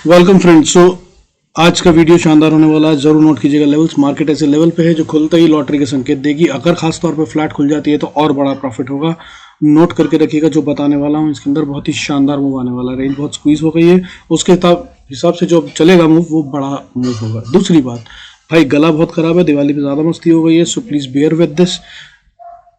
Welcome friends. सो आज का video शानदार होने वाला है। जरूर नोट कीजिएगा लेवल्स। मार्केट ऐसे लेवल पे है जो खुलते ही लॉटरी के संकेत देगी। अगर खास तौर पे फ्लैट खुल जाती है तो और बड़ा प्रॉफिट होगा। नोट करके रखिएगा जो बताने वाला हूँ। इसके अंदर बहुत ही शानदार मूव आने वाला है। रेंज बहुत स्क्वीज हो गई है, उसके हिसाब से जो चलेगा मूव वो बड़ा मूव होगा। दूसरी बात भाई, गला बहुत खराब है, दिवाली पे ज़्यादा मस्ती हो गई है, so please bear with this.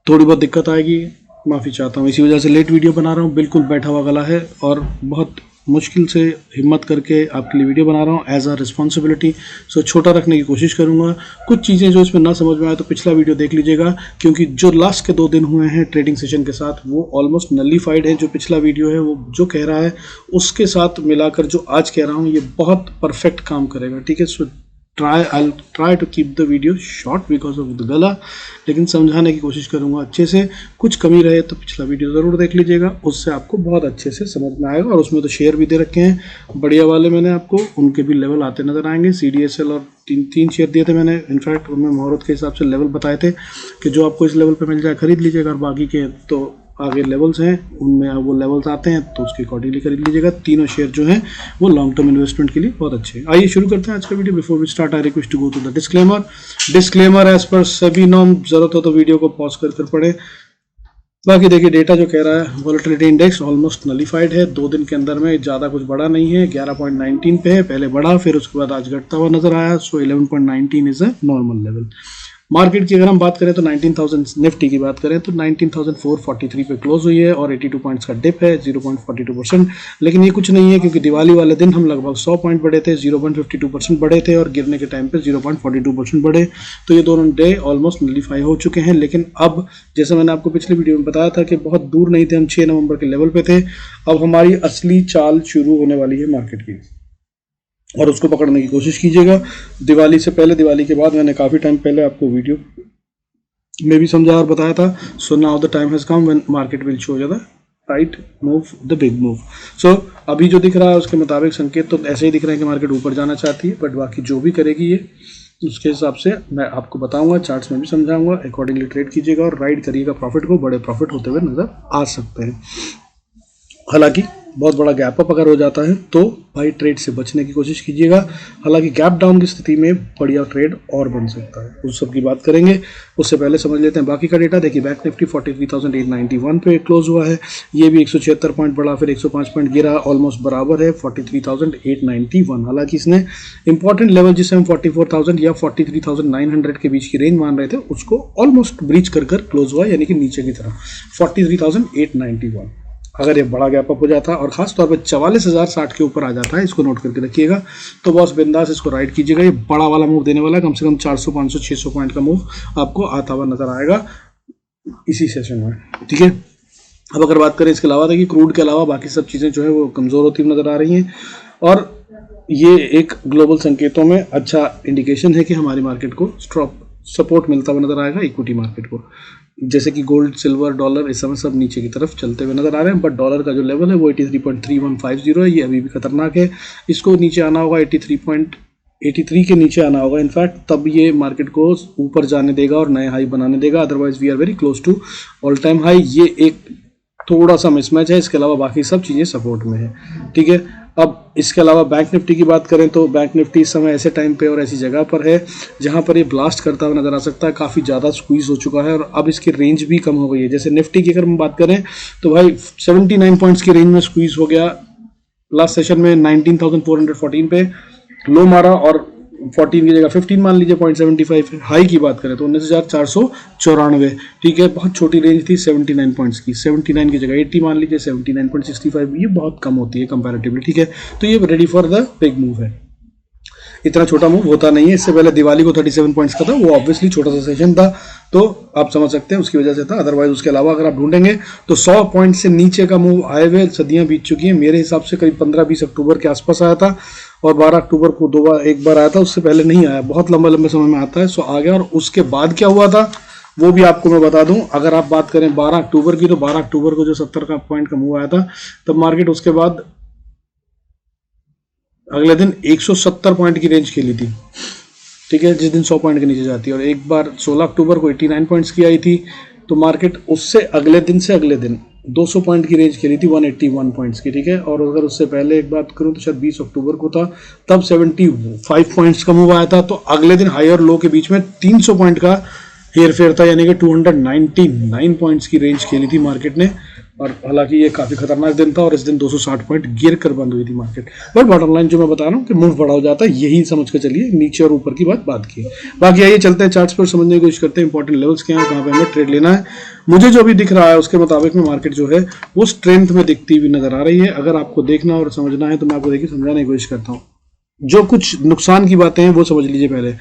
थोड़ी बहुत दिक्कत आएगी, माफ़ी चाहता हूँ। इसी वजह से लेट वीडियो बना रहा हूँ। बिल्कुल बैठा हुआ गला है और बहुत मुश्किल से हिम्मत करके आपके लिए वीडियो बना रहा हूँ एज अ रिस्पॉन्सिबिलिटी। सो छोटा रखने की कोशिश करूँगा। कुछ चीज़ें जो इसमें ना समझ में आए तो पिछला वीडियो देख लीजिएगा, क्योंकि जो लास्ट के 2 दिन हुए हैं ट्रेडिंग सेशन के साथ वो ऑलमोस्ट नलीफाइड है। जो पिछला वीडियो है वो जो कह रहा है उसके साथ मिलाकर जो आज कह रहा हूँ ये बहुत परफेक्ट काम करेगा। ठीक है, सो I'll try to keep the video short because of the गला, लेकिन समझाने की कोशिश करूंगा अच्छे से। कुछ कमी रहे तो पिछला वीडियो ज़रूर देख लीजिएगा, उससे आपको बहुत अच्छे से समझ में आएगा। और उसमें तो शेयर भी दे रखे हैं बढ़िया वाले मैंने आपको, उनके भी लेवल आते नज़र आएंगे। CDSL और तीन शेयर दिए थे मैंने। इनफैक्ट उनमें मुहूर्त के हिसाब से लेवल बताए थे कि जो आपको इस लेवल पर मिल जाए खरीद लीजिएगा, और बाकी के तो आगे लेवल्स हैं उनमें वो लेवल्स आते हैं तो उसके अकॉर्डिंगली खरीद लीजिएगा। तीनों शेयर जो हैं वो लॉन्ग टर्म इन्वेस्टमेंट के लिए बहुत अच्छे हैं। आइए शुरू करते हैं आज का video. Before we start I request to go to the disclaimer as per सभी नॉर्म। जरूरत हो तो वीडियो को पॉज कर पढ़े। बाकी देखिए डेटा जो कह रहा है, वोलेटिलिटी इंडेक्स ऑलमोस्ट नलीफाइड है। 2 दिन के अंदर में ज़्यादा कुछ बढ़ा नहीं है। 11.19 पे है, पहले बढ़ा फिर उसके बाद आज घटता हुआ नजर आया। सो 11.19 is a normal level. Market की अगर हम बात करें तो 19,000 निफ्टी की बात करें तो 19,443 पे क्लोज हुई है और 82 पॉइंट्स का डिप है, 0.42%। लेकिन ये कुछ नहीं है, क्योंकि दिवाली वाले दिन हम लगभग 100 पॉइंट बढ़े थे, 0.52% बढ़े थे, और गिरने के टाइम पे 0.42% बढ़े। तो ये दोनों डे ऑलमोस्ट नलीफाई हो चुके हैं। लेकिन अब जैसे मैंने आपको पिछले वीडियो में बताया था कि बहुत दूर नहीं थे हम, 6 नवंबर के लेवल पे थे। अब हमारी असली चाल शुरू होने वाली है मार्केट की, और उसको पकड़ने की कोशिश कीजिएगा। दिवाली से पहले, दिवाली के बाद मैंने काफ़ी टाइम पहले आपको वीडियो में भी समझा और बताया था। So now the time has come when market will show the right move, the big move. So अभी जो दिख रहा है उसके मुताबिक संकेत तो ऐसे ही दिख रहे हैं कि मार्केट ऊपर जाना चाहती है, बट बाकी जो भी करेगी ये उसके हिसाब से मैं आपको बताऊंगा, चार्ट्स में भी समझाऊंगा। अकॉर्डिंगली ट्रेड कीजिएगा और राइड करिएगा प्रॉफिट को। बड़े प्रॉफिट होते हुए नजर आ सकते हैं। हालांकि बहुत बड़ा गैप अप अगर हो जाता है तो भाई ट्रेड से बचने की कोशिश कीजिएगा। हालांकि गैप डाउन की स्थिति में बढ़िया ट्रेड और बन सकता है, उस सब की बात करेंगे। उससे पहले समझ लेते हैं बाकी का डेटा। देखिए बैंक निफ्टी 43,891 पे क्लोज हुआ है। ये भी 176 पॉइंट बढ़ा, फिर 105 पॉइंट गिरा, ऑलमोस्ट बराबर है 43,891। हालांकि इसने इंपॉर्टेंट लेवल जिसे हम 44,000 या 43,900 के बीच की रेंज मान रहे थे उसको ऑलमोस्ट ब्रीच कर क्लोज हुआ, यानी कि नीचे की तरफ 43,891। अगर ये बड़ा गैप अप हो जाता और खास तौर पर 44,060 के ऊपर आ जाता है, इसको नोट करके रखिएगा, तो बॉस बिंदास इसको राइड कीजिएगा। ये बड़ा वाला मूव देने वाला है, कम से कम 400, 500, 600 पॉइंट का मूव आपको आता हुआ नजर आएगा इसी सेशन में। ठीक है, अब अगर बात करें इसके अलावा, देखिए क्रूड के अलावा बाकी सब चीज़ें जो है वो कमज़ोर होती हुई नजर आ रही हैं, और ये एक ग्लोबल संकेतों में अच्छा इंडिकेशन है कि हमारी मार्केट को सपोर्ट मिलता हुआ नजर आएगा। इक्विटी मार्केट को, जैसे कि गोल्ड, सिल्वर, डॉलर इस समय सब नीचे की तरफ चलते हुए नजर आ रहे हैं, बट डॉलर का जो लेवल है वो 83.3150 है। ये अभी भी खतरनाक है, इसको नीचे आना होगा, 83 के नीचे आना होगा इनफैक्ट, तब ये मार्केट को ऊपर जाने देगा और नए हाई बनाने देगा। Otherwise we are very close to all time high. ये एक थोड़ा सा मिसमैच है, इसके अलावा बाकी सब चीज़ें सपोर्ट में है। ठीक है, अब इसके अलावा बैंक निफ्टी की बात करें तो बैंक निफ्टी इस समय ऐसे टाइम पे और ऐसी जगह पर है जहां पर ये ब्लास्ट करता हुआ नजर आ सकता है। काफ़ी ज़्यादा स्क्वीज हो चुका है और अब इसकी रेंज भी कम हो गई है। जैसे निफ्टी की अगर हम बात करें तो भाई 79 पॉइंट्स की रेंज में स्क्वीज हो गया। लास्ट सेशन में 19,414 पे लो मारा और 14 की जगह 15 मान लीजिए, 0.75 हाई की बात करें तो 19,494। ठीक है, बहुत छोटी रेंज थी 79 पॉइंट्स की। 79 की जगह 80 मान लीजिए, 79.65, ये बहुत कम होती है कंपैरेटिवली। ठीक है, तो ये ready for the big move है। इतना छोटा मूव होता नहीं है। इससे पहले दिवाली को 37 पॉइंट्स का था, वो ऑब्वियसली छोटा सा सेशन था तो आप समझ सकते हैं उसकी वजह से था। अदरवाइज उसके अलावा अगर आप ढूंढेंगे तो 100 पॉइंट से नीचे का मूव आए हुए सदियां बीत चुकी हैं। मेरे हिसाब से करीब 15-20 अक्टूबर के आसपास आया था और 12 अक्टूबर को एक बार आया था, उससे पहले नहीं आया। बहुत लंबे समय में आता है, सो आ गया। और उसके बाद क्या हुआ था वो भी आपको मैं बता दूं। अगर आप बात करें 12 अक्टूबर की, तो 12 अक्टूबर को जो 70 का पॉइंट का मूव आया था, तब मार्केट उसके बाद अगले दिन 170 पॉइंट की रेंज खेली थी। ठीक है, जिस दिन 100 पॉइंट के नीचे जाती है। और एक बार 16 अक्टूबर को 89 पॉइंट्स की आई थी, तो मार्केट उससे अगले दिन 200 पॉइंट की रेंज खेली थी 181 पॉइंट्स की, ठीक है। और अगर उससे पहले एक बात करूं तो शायद 20 अक्टूबर को था, तब 75 पॉइंट्स का मूव आया था। तो अगले दिन हाई और लो के बीच में 300 पॉइंट का हेर फेर था, यानी कि 299 पॉइंट्स की रेंज खेली थी मार्केट ने। और हालांकि ये काफ़ी खतरनाक दिन था और इस दिन 260 पॉइंट गिर कर बंद हुई थी मार्केट। बट बॉटम लाइन जो मैं बता रहा हूँ कि मूव बड़ा हो जाता है, यही समझ कर चलिए, नीचे और ऊपर की बात की। बाकी आइए चलते हैं चार्ट्स पर, समझने की कोशिश करते हैं इंपॉर्टेंट लेवल्स क्या हैं, कहाँ पे हमें ट्रेड लेना है। मुझे जो अभी दिख रहा है उसके मुताबिक में मार्केट जो है वो स्ट्रेंथ में दिखती हुई नजर आ रही है। अगर आपको देखना और समझना है तो मैं आपको देखिए समझाने की कोशिश करता हूँ। जो कुछ नुकसान की बातें हैं वो समझ लीजिए पहले।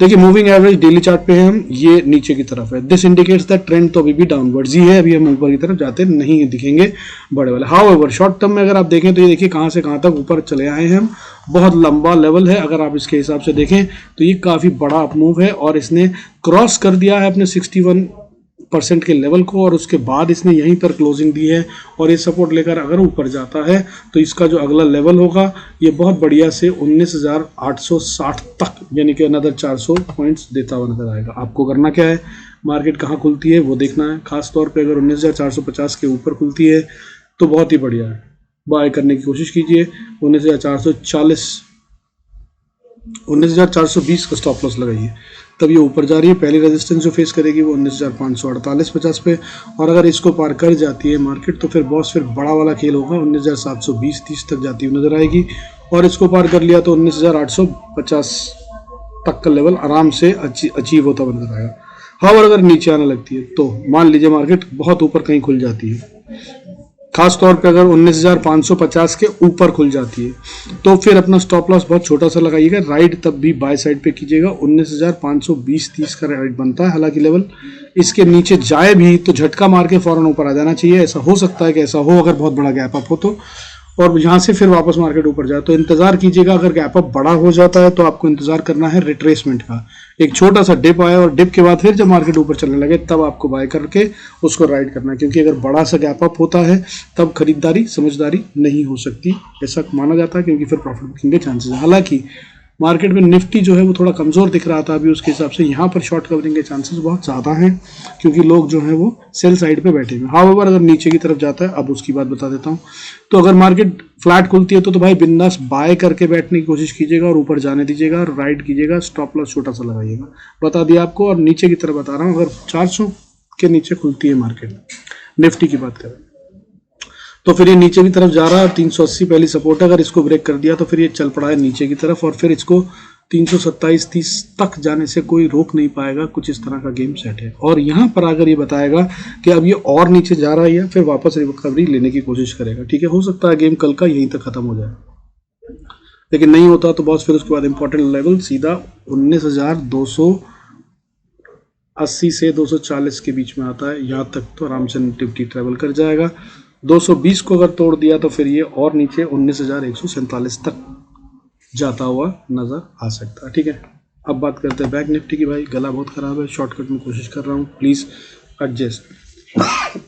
देखिए मूविंग एवरेज डेली चार्ट पे है हम, ये नीचे की तरफ है। दिस इंडिकेट्स दैट ट्रेंड तो अभी भी डाउनवर्ड्स ही है, अभी हम ऊपर की तरफ जाते नहीं दिखेंगे बड़े वाले। हाउएवर शॉर्ट टर्म में अगर आप देखें तो ये देखिए कहां से कहां तक ऊपर चले आए हैं हम, बहुत लंबा लेवल है। अगर आप इसके हिसाब से देखें तो ये काफी बड़ा अप मूव है और इसने क्रॉस कर दिया है अपने 61% के लेवल को, और उसके बाद इसने यहीं पर क्लोजिंग दी है। और ये सपोर्ट लेकर अगर ऊपर जाता है तो इसका जो अगला लेवल होगा ये बहुत बढ़िया से 19,860 तक, यानी कि अनदर 400 पॉइंट्स देता हुआ नजर आएगा। आपको करना क्या है, मार्केट कहाँ खुलती है वो देखना है। खास तौर पे अगर 19,450 के ऊपर खुलती है तो बहुत ही बढ़िया है, बाय करने की कोशिश कीजिए। 19,420 का स्टॉप लॉस लगाइए, तब ये ऊपर जा रही है। पहली रेजिस्टेंस जो फेस करेगी वो 19,548-50 पे, और अगर इसको पार कर जाती है मार्केट तो फिर बॉस फिर बड़ा वाला खेल होगा, 19,720-30 तक जाती हुई नजर आएगी। और इसको पार कर लिया तो 19,850 तक का लेवल आराम से अचीव होता नजर आएगा। हाँ, और अगर नीचे आने लगती है तो मान लीजिए मार्केट बहुत ऊपर कहीं खुल जाती है, खास तौर पे अगर 19,550 के ऊपर खुल जाती है तो फिर अपना स्टॉप लॉस बहुत छोटा सा लगाइएगा। राइट तब भी बाय साइड पे कीजिएगा, 19,520-30 का राइट बनता है। हालांकि लेवल इसके नीचे जाए भी तो झटका मार के फौरन ऊपर आ जाना चाहिए। ऐसा हो सकता है कि ऐसा हो अगर बहुत बड़ा गैप अप हो तो, और यहाँ से फिर वापस मार्केट ऊपर जाए तो इंतजार कीजिएगा। अगर गैप अप बड़ा हो जाता है तो आपको इंतजार करना है रिट्रेसमेंट का। एक छोटा सा डिप आया और डिप के बाद फिर जब मार्केट ऊपर चलने लगे तब आपको बाय करके उसको राइड करना है, क्योंकि अगर बड़ा सा गैप अप होता है तब खरीदारी समझदारी नहीं हो सकती, ऐसा माना जाता है, क्योंकि फिर प्रॉफिट बुकिंग के चांसेस है। हालांकि मार्केट में निफ्टी जो है वो थोड़ा कमजोर दिख रहा था अभी, उसके हिसाब से यहाँ पर शॉर्ट कवरिंग के चांसेस बहुत ज़्यादा हैं, क्योंकि लोग जो है वो सेल साइड पे बैठे हुए। हाउएवर अगर नीचे की तरफ जाता है, अब उसकी बात बता देता हूँ। तो अगर मार्केट फ्लैट खुलती है तो भाई बिंदास बाय करके बैठने की कोशिश कीजिएगा और ऊपर जाने दीजिएगा और राइड कीजिएगा, स्टॉप लॉस छोटा सा लगाइएगा, बता दिया आपको। और नीचे की तरफ बता रहा हूँ, अगर 400 के नीचे खुलती है मार्केट, निफ्टी की बात करें, तो फिर ये नीचे की तरफ जा रहा है। 380 पहली सपोर्ट है, अगर इसको ब्रेक कर दिया तो फिर ये चल पड़ा है नीचे की तरफ, और फिर इसको 327-30 तक जाने से कोई रोक नहीं पाएगा। कुछ इस तरह का गेम सेट है। और यहाँ पर अगर ये बताएगा कि अब ये और नीचे जा रहा है या फिर वापस रिकवरी लेने की कोशिश करेगा, ठीक है, हो सकता है गेम कल का यहीं तक खत्म हो जाए, लेकिन नहीं होता तो बॉस फिर उसके बाद इंपॉर्टेंट लेवल सीधा 19,280 से 240 के बीच में आता है। यहाँ तक तो आराम से निफ्टी ट्रेवल कर जाएगा। 220 को अगर तोड़ दिया तो फिर ये और नीचे 19,147 तक जाता हुआ नजर आ सकता है, ठीक है। अब बात करते हैं बैंक निफ्टी की। भाई गला बहुत खराब है, शॉर्टकट में कोशिश कर रहा हूँ, प्लीज एडजस्ट।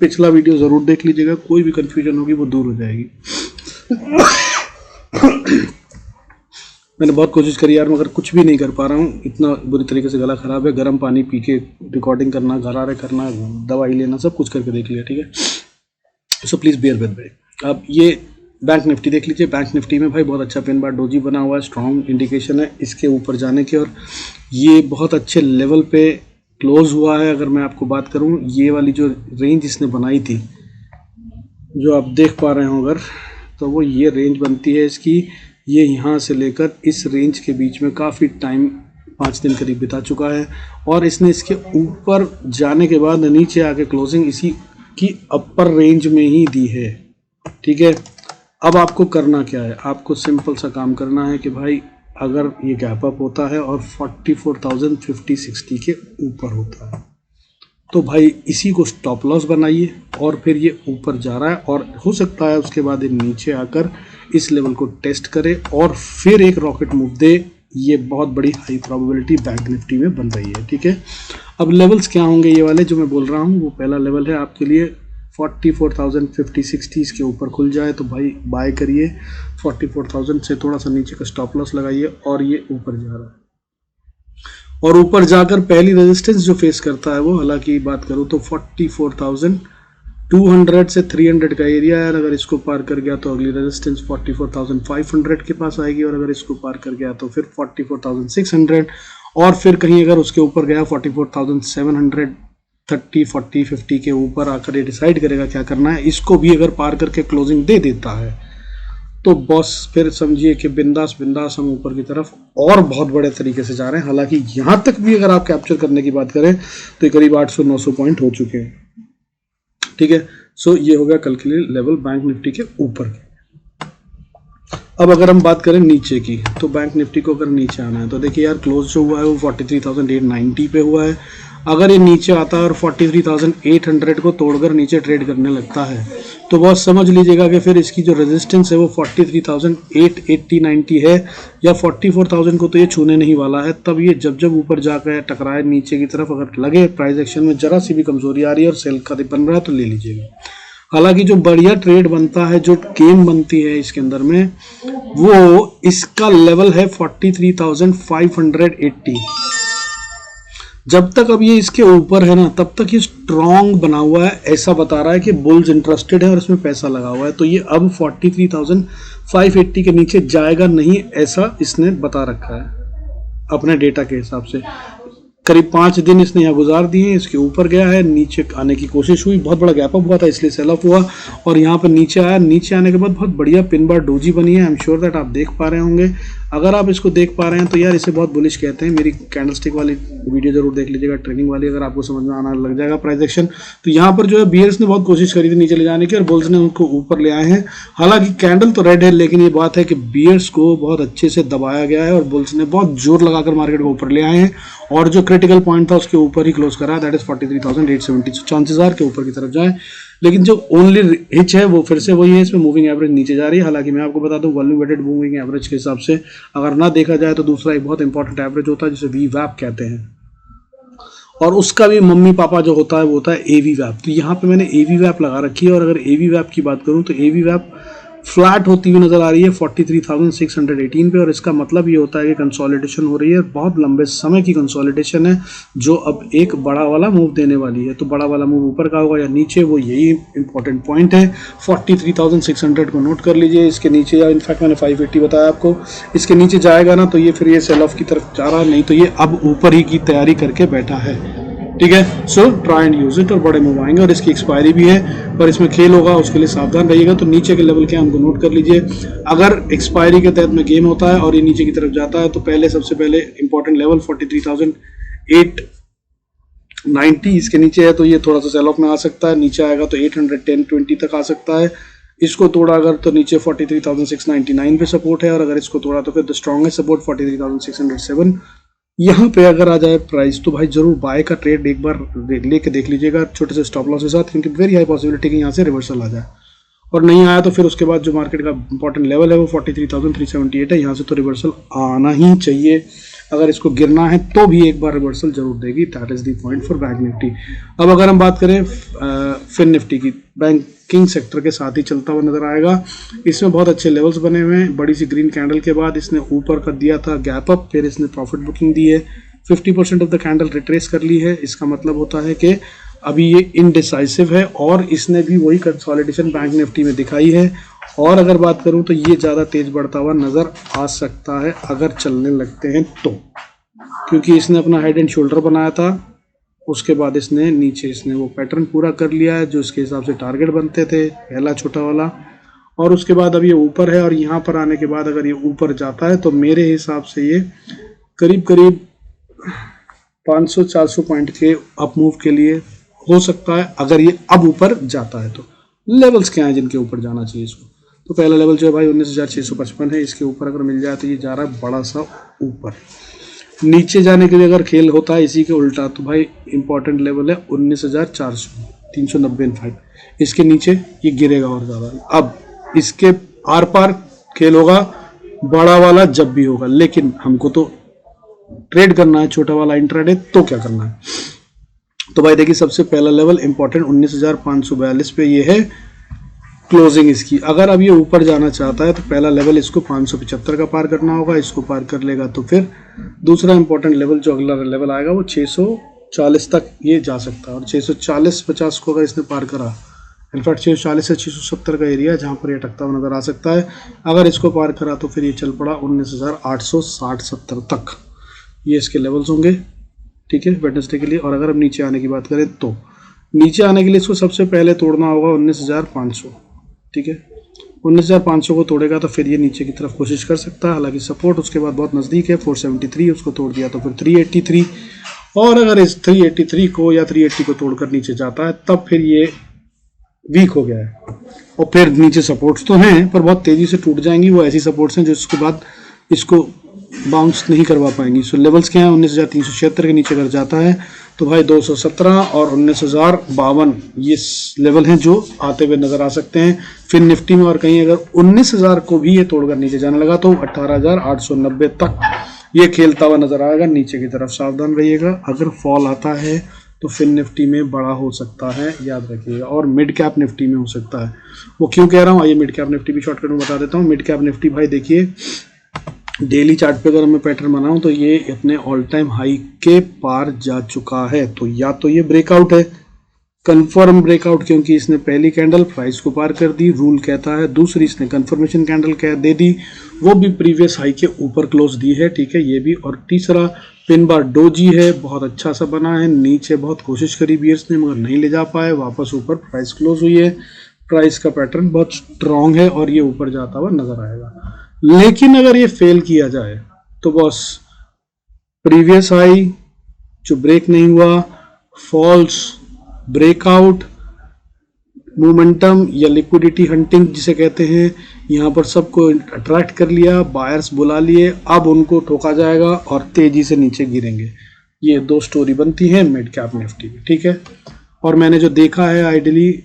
पिछला वीडियो जरूर देख लीजिएगा, कोई भी कंफ्यूजन होगी वो दूर हो जाएगी। मैंने बहुत कोशिश करी यार, मगर कुछ भी नहीं कर पा रहा हूँ, इतना बुरी तरीके से गला खराब है। गर्म पानी पी के रिकॉर्डिंग करना, गरारे करना, दवाई लेना, सब कुछ करके देख लिया, ठीक है। So please bear with me. अब ये बैंक निफ्टी देख लीजिए। बैंक निफ्टी में भाई बहुत अच्छा पिन बार डोजी बना हुआ है, स्ट्रॉन्ग इंडिकेशन है इसके ऊपर जाने की, और ये बहुत अच्छे लेवल पे क्लोज हुआ है। अगर मैं आपको बात करूं, ये वाली जो रेंज इसने बनाई थी, जो आप देख पा रहे हो अगर, तो वो ये रेंज बनती है इसकी, ये यहाँ से लेकर इस रेंज के बीच में काफ़ी टाइम 5 दिन करीब बिता चुका है, और इसने इसके ऊपर जाने के बाद नीचे आके क्लोजिंग इसी की अपर रेंज में ही दी है, ठीक है। अब आपको करना क्या है, आपको सिंपल सा काम करना है कि भाई अगर ये गैप अप होता है और 44,050-60 के ऊपर होता है तो भाई इसी को स्टॉप लॉस बनाइए, और फिर ये ऊपर जा रहा है और हो सकता है उसके बाद ये नीचे आकर इस लेवल को टेस्ट करे और फिर एक रॉकेट मूव दे। ये बहुत बड़ी हाई प्रोबेबिलिटी बैंक निफ्टी में बन रही है, ठीक है। अब लेवल्स क्या होंगे ये वाले जो मैं बोल रहा हूँ, वो पहला लेवल है आपके लिए 44,050-60 के ऊपर खुल जाए तो भाई बाय करिए, 44,000 से थोड़ा सा नीचे का स्टॉप लॉस लगाइए, और ये ऊपर जा रहा है, और ऊपर जाकर पहली रेजिस्टेंस जो फेस करता है वो, हालांकि बात करूँ तो 44,000 200 से 300 का एरिया है, अगर इसको पार कर गया तो अगली रेजिस्टेंस 44,500 के पास आएगी, और अगर इसको पार कर गया तो फिर 44,600, और फिर कहीं अगर उसके ऊपर गया 44,700, 30, 40, 50 के ऊपर आकर ये डिसाइड करेगा क्या करना है। इसको भी अगर पार करके क्लोजिंग दे देता है तो बॉस फिर समझिए कि बिंदास बिंदास हम ऊपर की तरफ और बहुत बड़े तरीके से जा रहे हैं। हालांकि यहाँ तक भी अगर आप कैप्चर करने की बात करें तो ये करीब 800-900 पॉइंट हो चुके हैं, ठीक है। सो ये हो गया कल के लिए लेवल बैंक निफ्टी के ऊपर के। अब अगर हम बात करें नीचे की, तो बैंक निफ्टी को अगर नीचे आना है तो देखिए यार, क्लोज जो हुआ है वो 43,890 पे हुआ है। अगर ये नीचे आता है और 43,800 को तोड़कर नीचे ट्रेड करने लगता है तो बहुत समझ लीजिएगा कि फिर इसकी जो रेजिस्टेंस है वो 43,880-90 है, या 44,000 को तो ये छूने नहीं वाला है। तब ये जब जब ऊपर जाकर टकराए नीचे की तरफ, अगर लगे प्राइस एक्शन में जरा सी भी कमजोरी आ रही है और सेल का बन रहा है तो ले लीजिएगा। हालांकि जो बढ़िया ट्रेड बनता है, जो गेम बनती है इसके अंदर में, वो इसका लेवल है 43,580। जब तक अब ये इसके ऊपर है ना, तब तक ये स्ट्रॉन्ग बना हुआ है, ऐसा बता रहा है कि बुल्स इंटरेस्टेड है और इसमें पैसा लगा हुआ है। तो ये अब 43,580 के नीचे जाएगा नहीं, ऐसा इसने बता रखा है अपने डेटा के हिसाब से। करीब 5 दिन इसने यहाँ गुजार दिए, इसके ऊपर गया है, नीचे आने की कोशिश हुई, बहुत बड़ा गैप अप हुआ था इसलिए सेल ऑफ हुआ, और यहाँ पर नीचे आया। नीचे आने के बाद बहुत बढ़िया पिन बार डोजी बनी है, आई एम श्योर दैट आप देख पा रहे होंगे। अगर आप इसको देख पा रहे हैं तो यार इसे बहुत बुलिश कहते हैं। मेरी कैंडलस्टिक वाली वीडियो जरूर देख लीजिएगा, ट्रेनिंग वाली, अगर आपको समझ में आना लग जाएगा प्राइस एक्शन। तो यहाँ पर जो है बियर्स ने बहुत कोशिश करी थी नीचे ले जाने की, और बुल्स ने उनको ऊपर ले आए हैं। हालांकि कैंडल तो रेड है, लेकिन ये बात है कि बियर्स को बहुत अच्छे से दबाया गया है और बुल्स ने बहुत जोर लगाकर मार्केट को ऊपर ले आए हैं, और जो क्रिटिकल पॉइंट था उसके ऊपर ही क्लोज करा, दैट इज 43,870। चांसेस आर के ऊपर की तरफ जाए, लेकिन जो ओनली हिच है वो फिर से वही है, इसमें मूविंग एवरेज नीचे जा रही है। हालांकि मैं आपको बता दूं, वॉल्यूम वेटेड मूविंग एवरेज के हिसाब से अगर ना देखा जाए तो दूसरा एक बहुत इंपॉर्टेंट एवरेज होता है जिसे वी वैप कहते हैं, और उसका भी मम्मी पापा जो होता है वो होता है एवी वैप। तो यहाँ पे मैंने एवी वैप लगा रखी है, और अगर एवी वैप की बात करूँ तो एवी वैप फ्लैट होती हुई नजर आ रही है 43,618 पे, और इसका मतलब ये होता है कि कंसोलिडेशन हो रही है, बहुत लंबे समय की कंसोलिडेशन है जो अब एक बड़ा वाला मूव देने वाली है। तो बड़ा वाला मूव ऊपर का होगा या नीचे, वो यही इंपॉर्टेंट पॉइंट है। 43,600 को नोट कर लीजिए। इसके नीचे, या इनफैक्ट मैंने 580 बताया आपको, इसके नीचे जाएगा ना तो ये फिर ये सेल ऑफ की तरफ जा रहा है, नहीं तो ये अब ऊपर ही की तैयारी करके बैठा है, ठीक है। So try and use it, और बड़े मूव आएंगे, और इसकी एक्सपायरी भी है, पर इसमें खेल होगा, उसके लिए सावधान रहिएगा। तो नीचे के लेवल क्या हमको नोट कर लीजिए। अगर एक्सपायरी के तहत में गेम होता है और ये नीचे की तरफ जाता है तो पहले सबसे पहले इंपॉर्टेंट लेवल 43,890, इसके नीचे है तो ये थोड़ा सा सेल ऑफ में आ सकता है। नीचे आएगा तो 810-20 तक आ सकता है। इसको तोड़ा अगर तो नीचे 43,699 पे सपोर्ट है, और अगर इसको तोड़ा तो फिर द स्ट्रॉन्गेस्ट सपोर्ट 43,607। यहाँ पे अगर आ जाए प्राइस तो भाई जरूर बाय का ट्रेड एक बार लेके देख लीजिएगा, छोटे से स्टॉप लॉस के साथ, क्योंकि वेरी हाई पॉसिबिलिटी कि यहाँ से रिवर्सल आ जाए। और नहीं आया तो फिर उसके बाद जो मार्केट का इंपॉर्टेंट लेवल है वो 43,378 है, यहाँ से तो रिवर्सल आना ही चाहिए। अगर इसको गिरना है तो भी एक बार रिवर्सल जरूर देगी, that is the point for bank Nifty. अब अगर हम बात करें फिन निफ्टी की, बैंकिंग सेक्टर के साथ ही चलता हुआ नजर आएगा। इसमें बहुत अच्छे लेवल्स बने हुए हैं। बड़ी सी ग्रीन कैंडल के बाद इसने ऊपर कर दिया था गैप अप, फिर इसने प्रॉफिट बुकिंग दी है, 50% ऑफ द कैंडल रिट्रेस कर ली है। इसका मतलब होता है कि अभी ये इनडिसाइसिव है, और इसने भी वही कंसोलिडेशन बैंक निफ्टी में दिखाई है। और अगर बात करूं तो ये ज़्यादा तेज बढ़ता हुआ नज़र आ सकता है अगर चलने लगते हैं तो, क्योंकि इसने अपना हेड एंड शोल्डर बनाया था, उसके बाद इसने नीचे इसने वो पैटर्न पूरा कर लिया है जो इसके हिसाब से टारगेट बनते थे, पहला छोटा वाला, और उसके बाद अब ये ऊपर है। और यहाँ पर आने के बाद अगर ये ऊपर जाता है तो मेरे हिसाब से ये करीब करीब 500-400 पॉइंट के अप मूव के लिए हो सकता है अगर ये अब ऊपर जाता है तो। लेवल्स क्या हैं जिनके ऊपर जाना चाहिए इसको? तो पहला लेवल जो है भाई 19,655 है, इसके ऊपर अगर मिल जाए तो ये जा रहा है बड़ा सा ऊपर। नीचे जाने के लिए अगर खेल होता है इसी के उल्टा तो भाई इंपॉर्टेंट लेवल है 19,400, 390। इसके नीचे ये गिरेगा और ज़्यादा। अब इसके आर पार खेल होगा बड़ा वाला जब भी होगा, लेकिन हमको तो ट्रेड करना है छोटा वाला इंट्राडे, तो क्या करना है? तो भाई देखिए सबसे पहला लेवल इंपॉर्टेंट 19,542 पे ये है क्लोजिंग इसकी। अगर अब ये ऊपर जाना चाहता है तो पहला लेवल इसको 575 का पार करना होगा, इसको पार कर लेगा तो फिर दूसरा इंपॉर्टेंट लेवल जो अगला लेवल आएगा वो 640 तक ये जा सकता है। और 640-50 को अगर इसने पार करा, इनफैक्ट 640 से 670 का एरिया है जहाँ पर ये अटकता हुआ नजर आ सकता है। अगर इसको पार करा तो फिर ये चल पड़ा 19,860-70 तक, ये इसके लेवल्स होंगे, ठीक है, वेडनेसडे के लिए। और अगर हम नीचे आने की बात करें तो नीचे आने के लिए इसको सबसे पहले तोड़ना होगा 19,500, ठीक है। 19,500 को तोड़ेगा तो फिर ये नीचे की तरफ कोशिश कर सकता है, हालांकि सपोर्ट उसके बाद बहुत नज़दीक है 473, उसको तोड़ दिया तो फिर 383, और अगर इस 383 को या 380 को तोड़कर नीचे जाता है तब फिर ये वीक हो गया है। और फिर नीचे सपोर्ट्स तो हैं पर बहुत तेज़ी से टूट जाएंगी, वो ऐसी सपोर्ट्स हैं जो इसके बाद इसको बाउंस नहीं करवा पाएंगी। सो लेवल्स क्या है, 19,376 के नीचे अगर जाता है तो भाई 217 और 19,052 ये लेवल हैं जो आते हुए नजर आ सकते हैं। फिर निफ्टी में और कहीं अगर 19,000 को भी ये तोड़कर नीचे जाने लगा तो 18,890 तक ये खेलता हुआ नजर आएगा नीचे की तरफ। सावधान रहिएगा, अगर फॉल आता है तो फिर निफ्टी में बड़ा हो सकता है, याद रखिएगा। और मिड कैप निफ्टी में हो सकता है, वो क्यों कह रहा हूँ आइए मिड कैप निफ्टी भी शॉर्टकट में बता देता हूँ। मिड कैप निफ्टी भाई देखिए डेली चार्ट पे अगर मैं पैटर्न बनाऊं तो ये अपने ऑल टाइम हाई के पार जा चुका है, तो या तो ये ब्रेकआउट है, कंफर्म ब्रेकआउट, क्योंकि इसने पहली कैंडल प्राइस को पार कर दी, रूल कहता है। दूसरी इसने कंफर्मेशन कैंडल कह दे दी, वो भी प्रीवियस हाई के ऊपर क्लोज दी है, ठीक है, ये भी। और तीसरा पिन बार डोजी है, बहुत अच्छा सा बना है, नीचे बहुत कोशिश करी बियर्स ने मगर नहीं ले जा पाए, वापस ऊपर प्राइस क्लोज हुई है। प्राइस का पैटर्न बहुत स्ट्रॉन्ग है और ये ऊपर जाता हुआ नजर आएगा। लेकिन अगर ये फेल किया जाए तो बस प्रीवियस हाई जो ब्रेक नहीं हुआ, फॉल्स ब्रेकआउट, मोमेंटम या लिक्विडिटी हंटिंग जिसे कहते हैं, यहाँ पर सबको अट्रैक्ट कर लिया, बायर्स बुला लिए, अब उनको ठोका जाएगा और तेजी से नीचे गिरेंगे। ये दो स्टोरी बनती है मिड कैप निफ्टी में, ठीक है। और मैंने जो देखा है आइडियली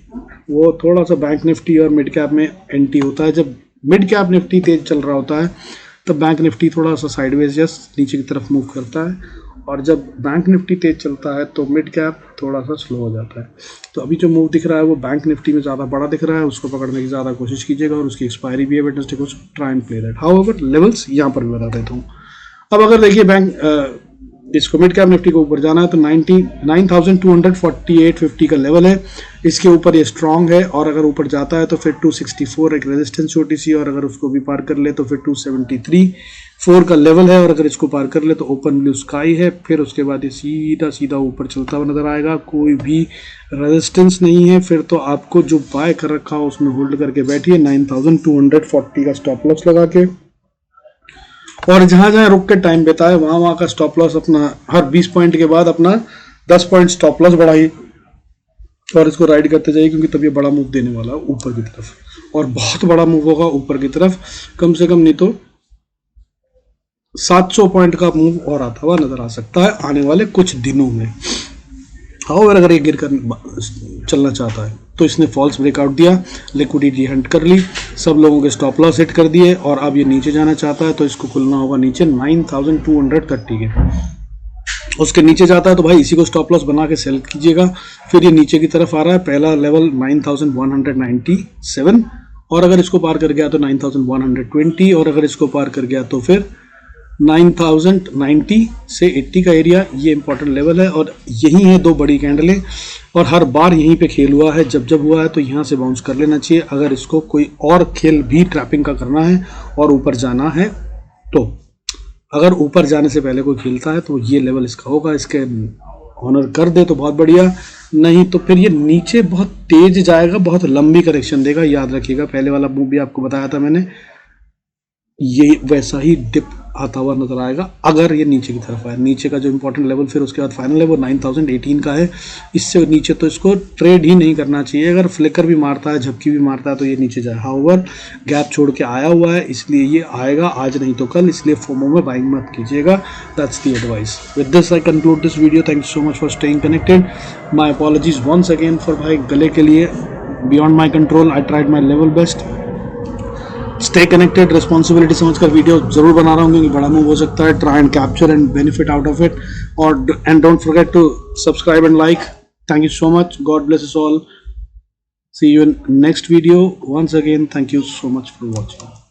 वो थोड़ा सा बैंक निफ्टी और मिड कैप में एंटी होता है। जब मिड कैप निफ्टी तेज चल रहा होता है तब बैंक निफ्टी थोड़ा सा साइडवेज जस्ट नीचे की तरफ मूव करता है, और जब बैंक निफ्टी तेज चलता है तो मिड कैप थोड़ा सा स्लो हो जाता है। तो अभी जो मूव दिख रहा है वो बैंक निफ्टी में ज़्यादा बड़ा दिख रहा है, उसको पकड़ने की ज़्यादा कोशिश कीजिएगा, और उसकी एक्सपायरी भी है वेडनेसडे को, try and play that. However levels यहाँ पर भी बता देता हूँ। अब अगर देखिए बैंक इसको मिड कैप निफ्टी को ऊपर जाना है तो 99,248.50 का लेवल है, इसके ऊपर ये स्ट्रांग है, और अगर ऊपर जाता है तो फिर 264 एक रेजिस्टेंस छोटी सी, और अगर उसको भी पार कर ले तो फिर 273.4 का लेवल है, और अगर इसको पार कर ले तो ओपन ब्लू स्काई है। फिर उसके बाद ये सीधा सीधा ऊपर चलता हुआ नजर आएगा, कोई भी रेजिस्टेंस नहीं है। फिर तो आपको जो बाय कर रखा हो उसमें होल्ड करके बैठिए 9,240 का स्टॉप लॉस लगा के, और जहां जहां रुक के टाइम बिताए वहां वहां का स्टॉप लॉस अपना हर 20 पॉइंट के बाद अपना 10 पॉइंट स्टॉप लॉस बढ़ाइए और इसको राइड करते जाइए, क्योंकि तब ये बड़ा मूव देने वाला है ऊपर की तरफ, और बहुत बड़ा मूव होगा ऊपर की तरफ, कम से कम नहीं तो 700 पॉइंट का मूव और आता हुआ नजर आ सकता है आने वाले कुछ दिनों में। हाउएवर अगर ये गिर कर चलना चाहता है तो इसने फॉल्स ब्रेकआउट दिया, लिक्विडिटी हंट कर ली, सब लोगों के स्टॉप लॉस हिट कर दिए, और अब ये नीचे जाना चाहता है तो इसको खुलना होगा नीचे 9,230 के। उसके नीचे जाता है तो भाई इसी को स्टॉप लॉस बना के सेल कीजिएगा। फिर ये नीचे की तरफ आ रहा है, पहला लेवल 9,197, और अगर इसको पार कर गया तो 9,120, और अगर इसको पार कर गया तो फिर 9,090 से 80 का एरिया, ये इंपॉर्टेंट लेवल है। और यही है दो बड़ी कैंडलें, और हर बार यहीं पे खेल हुआ है, जब हुआ है तो यहाँ से बाउंस कर लेना चाहिए। अगर इसको कोई और खेल भी ट्रैपिंग का करना है और ऊपर जाना है तो अगर ऊपर जाने से पहले कोई खेलता है तो ये लेवल इसका होगा, इसके ऑनर कर दे तो बहुत बढ़िया, नहीं तो फिर ये नीचे बहुत तेज जाएगा, बहुत लंबी करेक्शन देगा। याद रखिएगा पहले वाला मूव भी आपको बताया था मैंने, ये वैसा ही डिप आता हुआ नजर आएगा अगर ये नीचे की तरफ आए। नीचे का जो इंपॉर्टेंट लेवल फिर उसके बाद फाइनल है वो 9,018 का है, इससे नीचे तो इसको ट्रेड ही नहीं करना चाहिए। अगर फ्लिकर भी मारता है, झपकी भी मारता है तो ये नीचे जाए। हाउएवर गैप छोड़ के आया हुआ है, इसलिए ये आएगा आज नहीं तो कल, इसलिए फोमो में बाइंग मत कीजिएगा। That's the advice. With this I conclude this video. Thank you so much for staying connected. My apologies once again for भाई गले के लिए beyond my control, I tried my level best. Stay connected, responsibility समझकर video जरूर बना रहा हूँ क्योंकि बड़ा मूव हो सकता है। Try and capture and benefit out of it, और and don't forget to subscribe and like. Thank you so much, God bless us all, see you in next video. Once again thank you so much for watching.